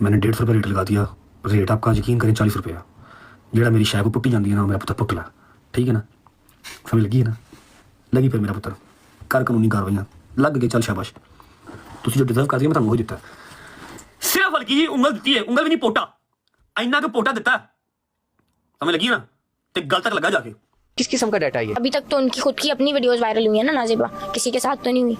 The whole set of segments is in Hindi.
मैंने 150 रुपये रेट लगा दिया। रेट आपका यकीन करें 40 रुपया। जेड़ा मेरी शै को पुट्टी जाती है ना, मेरा पुत्र पुट ला। ठीक है ना, समझ लगी है ना? लगी फिर मेरा पुत्र कर कानूनी कार्रवाइयां लग गए। चल शाबाश, तुम जो डिजर्व करती है मैं तुम्हें वही दिता। सिर्फ हल्की जी उंगल दी है, उंगल भी नहीं पोटा, इन्ना का पोटा दिता। समझ लगी ना? ते गल तक लगा जाके। किस किस्म का डाटा है ये? अभी तक तो उनकी खुद की अपनी वीडियोस वायरल हुई है ना नाजिबा, किसी के साथ तो नहीं हुई।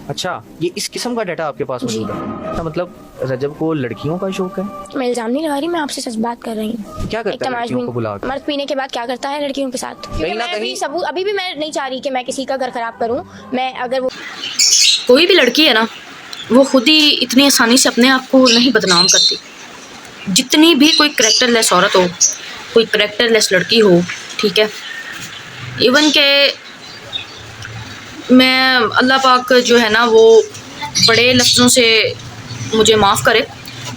अच्छा, ये इस किस्म का डाटा आपके पास मौजूद है? तो मतलब रजब को लड़कियों का शौक है? मैं इल्जाम नहीं लगा रही, मैं आपसे सच बात कर रही हूँ। क्या करता है लड़कियों को बुला के? मर्द पीने के बाद क्या करता है लड़कियों के साथ? कहीं ना मैं कहीं भी सबूत अभी भी मैं नहीं चाह रही कि मैं किसी का घर खराब करूँ। मैं अगर वो कोई भी लड़की है ना, वो खुद ही इतनी आसानी से अपने आप को नहीं बदनाम करती। जितनी भी कोई करेक्टरलेस औरत हो, कोई करेक्टरलेस लड़की हो, ठीक है, इवन के मैं अल्लाह पाक जो है ना वो बड़े लफ्ज़ों से मुझे माफ़ करे,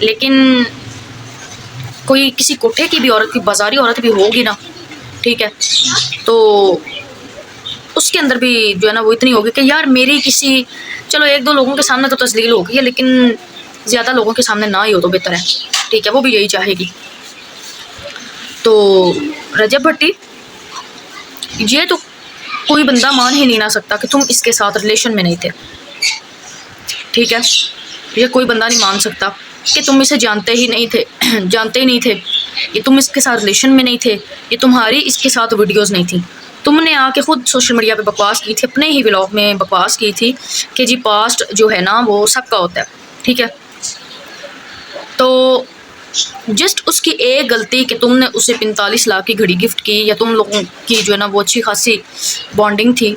लेकिन कोई किसी कोठे की भी औरत, की बाज़ारी औरत भी होगी ना, ठीक है, तो उसके अंदर भी जो है ना वो इतनी होगी कि यार मेरी किसी, चलो एक दो लोगों के सामने तो तस्लील होगी है, लेकिन ज़्यादा लोगों के सामने ना ही हो तो बेहतर है। ठीक है, वो भी यही चाहेगी। तो रजब भट्टी, ये तो कोई बंदा मान ही नहीं ना सकता कि तुम इसके साथ रिलेशन में नहीं थे। ठीक है, ये कोई बंदा नहीं मान सकता कि तुम इसे जानते ही नहीं थे जानते ही नहीं थे, ये तुम इसके साथ रिलेशन में नहीं थे, ये तुम्हारी इसके साथ वीडियोस नहीं थी। तुमने आके खुद सोशल मीडिया पे बकवास की थी, अपने ही व्लॉग में बकवास की थी कि जी पास्ट जो है ना वो सबका होता है। ठीक है, तो जस्ट उसकी एक गलती कि तुमने उसे 45 लाख की घड़ी गिफ्ट की, या तुम लोगों की जो है ना वो अच्छी खासी बॉन्डिंग थी,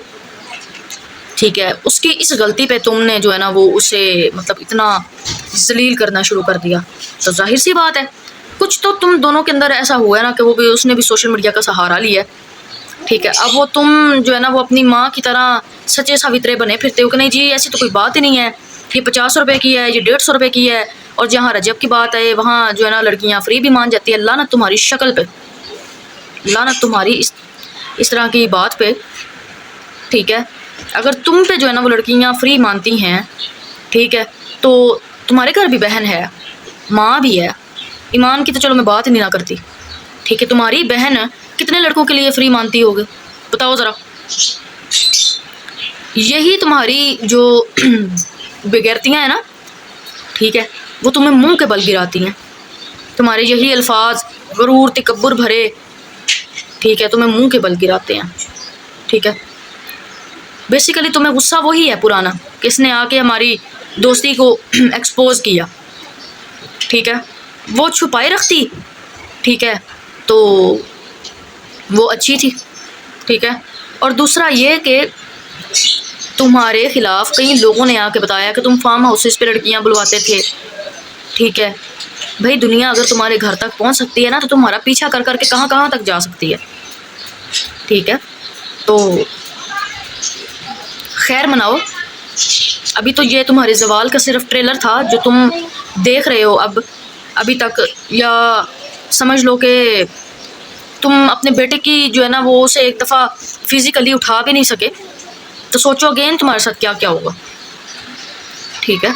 ठीक है, उसकी इस गलती पे तुमने जो है ना वो उसे मतलब इतना जलील करना शुरू कर दिया। तो जाहिर सी बात है कुछ तो तुम दोनों के अंदर ऐसा हुआ है ना कि वो भी, उसने भी सोशल मीडिया का सहारा लिया है। ठीक है, अब वो तुम जो है ना वो अपनी माँ की तरह सच्चे सावित्रे बने फिरते हो कि नहीं जी ऐसी तो कोई बात ही नहीं है, ये 50 रुपये की है, ये 150 रुपये की है, और जहाँ रजब की बात है वहाँ जो है ना लड़कियाँ फ्री भी मान जाती है। लानत तुम्हारी शक्ल पे, लानत तुम्हारी इस तरह की बात पे। ठीक है, अगर तुम पे जो है ना वो लड़कियाँ फ्री मानती हैं, ठीक है, तो तुम्हारे घर भी बहन है, माँ भी है, ईमान की तो चलो मैं बात ही नहीं ना करती। ठीक है, तुम्हारी बहन कितने लड़कों के लिए फ्री मानती होगी बताओ ज़रा। यही तुम्हारी जो बेगैरतियाँ हैं ना, ठीक है, वो तुम्हें मुंह के बल गिराती हैं। तुम्हारे यही अल्फाज गरूर तकब्बुर भरे, ठीक है, तुम्हें मुंह के बल गिराते हैं। ठीक है, बेसिकली तुम्हें गुस्सा वही है पुराना, किसने आके हमारी दोस्ती को एक्सपोज किया। ठीक है, वो छुपाए रखती, ठीक है, तो वो अच्छी थी। ठीक है, और दूसरा ये कि तुम्हारे ख़िलाफ़ कई लोगों ने आके बताया कि तुम फार्म हाउसेस पे लड़कियां बुलवाते थे। ठीक है, भाई दुनिया अगर तुम्हारे घर तक पहुंच सकती है ना, तो तुम्हारा पीछा कर कर के कहाँ कहाँ तक जा सकती है। ठीक है, तो खैर मनाओ, अभी तो ये तुम्हारे जवाल का सिर्फ ट्रेलर था जो तुम देख रहे हो अब अभी तक, या समझ लो कि तुम अपने बेटे की जो है ना वो उसे एक दफ़ा फिज़िकली उठा भी नहीं सके, तो सोचो अगेन तुम्हारे साथ क्या क्या होगा। ठीक है,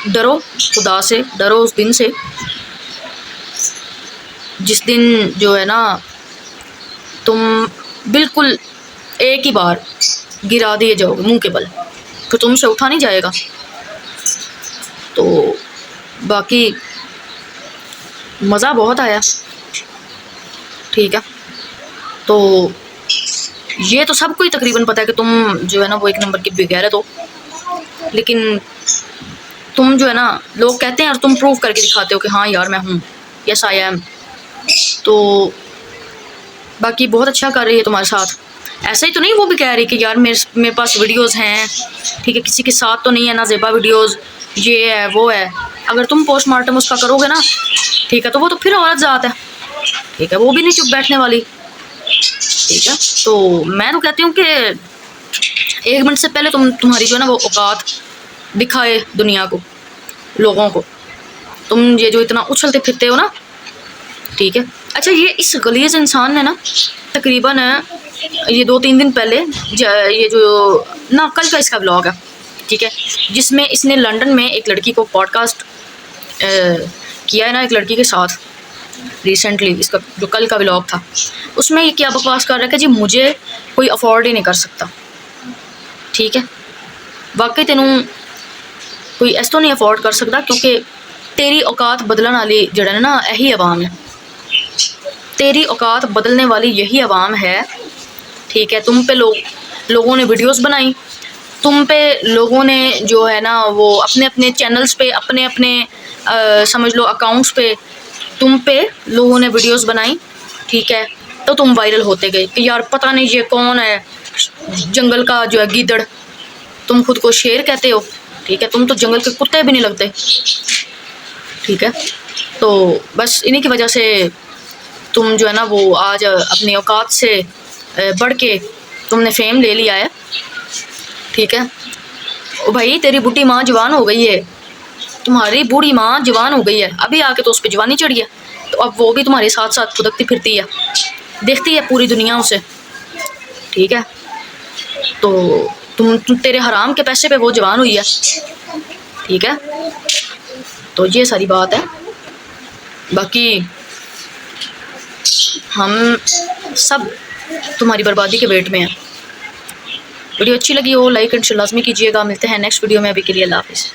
डरो खुदा से, डरो उस दिन से जिस दिन जो है ना तुम बिल्कुल एक ही बार गिरा दिए जाओगे मुंह के बल, फिर तुमसे उठा नहीं जाएगा। तो बाकी मज़ा बहुत आया। ठीक है, तो ये तो सबको ही तकरीबन पता है कि तुम जो है ना वो एक नंबर की बेगैरत हो, लेकिन तुम जो है ना लोग कहते हैं और तुम प्रूव करके दिखाते हो कि हाँ यार मैं हूँ, यस आई एम। तो बाकी बहुत अच्छा कर रही है तुम्हारे साथ। ऐसा ही तो नहीं वो भी कह रही कि यार मेरे पास वीडियोस हैं, ठीक है, किसी के साथ तो नहीं है ना ज़ेबा वीडियोस, ये है वो है। अगर तुम पोस्टमार्टम उसका करोगे ना, ठीक है, तो वो तो फिर औरत ज़ात है। ठीक है, वो भी नहीं चुप बैठने वाली। ठीक है, तो मैं तो कहती हूँ कि 1 मिनट से पहले तुम्हारी जो है ना वो औकात दिखाए दुनिया को, लोगों को। तुम ये जो इतना उछलते फिरते हो ना, ठीक है। अच्छा, ये इस गलीज़ इंसान ने ना तकरीबन ये 2-3 दिन पहले ये जो ना कल का इसका व्लॉग है, ठीक है, जिसमें इसने लंदन में एक लड़की को पॉडकास्ट किया है ना एक लड़की के साथ रिसेंटली, इसका जो कल का व्लॉग था, उसमें ये क्या बकवास कर रहा है कि जी मुझे कोई अफोर्ड ही नहीं कर सकता। ठीक है, वाकई तेनू कोई इस तो नहीं अफोर्ड कर सकता, क्योंकि तेरी औकात बदलने वाली जड़ा ना यही अवाम है, तेरी औकात बदलने वाली यही अवाम है। ठीक है, तुम पे लोगों ने वीडियोस बनाई, तुम पे लोगों ने जो है ना वो अपने अपने चैनल्स पे, अपने अपने समझ लो अकाउंट्स पे, तुम पे लोगों ने वीडियोस बनाई। ठीक है, तो तुम वायरल होते गए कि यार पता नहीं ये कौन है, जंगल का जो है गीदड़, तुम खुद को शेर कहते हो। ठीक है, तुम तो जंगल के कुत्ते भी नहीं लगते। ठीक है, तो बस इन्हीं की वजह से तुम जो है ना वो आज अपनी औकात से बढ़ के तुमने फेम ले लिया है। ठीक है, ओ भाई तेरी बूढ़ी माँ जवान हो गई है, तुम्हारी बूढ़ी माँ जवान हो गई है, अभी आके तो उस पर जवानी चढ़ी है, तो अब वो भी तुम्हारे साथ साथ फुदकती फिरती है, देखती है पूरी दुनिया उसे। ठीक है, तो तुम तेरे हराम के पैसे पे वो जवान हुई है। ठीक है, तो ये सारी बात है। बाकी हम सब तुम्हारी बर्बादी के वेट में हैं। वीडियो अच्छी लगी हो लाइक एंड शेयर लाजमी कीजिएगा। मिलते हैं नेक्स्ट वीडियो में, अभी के लिए अल्लाह हाफिज़।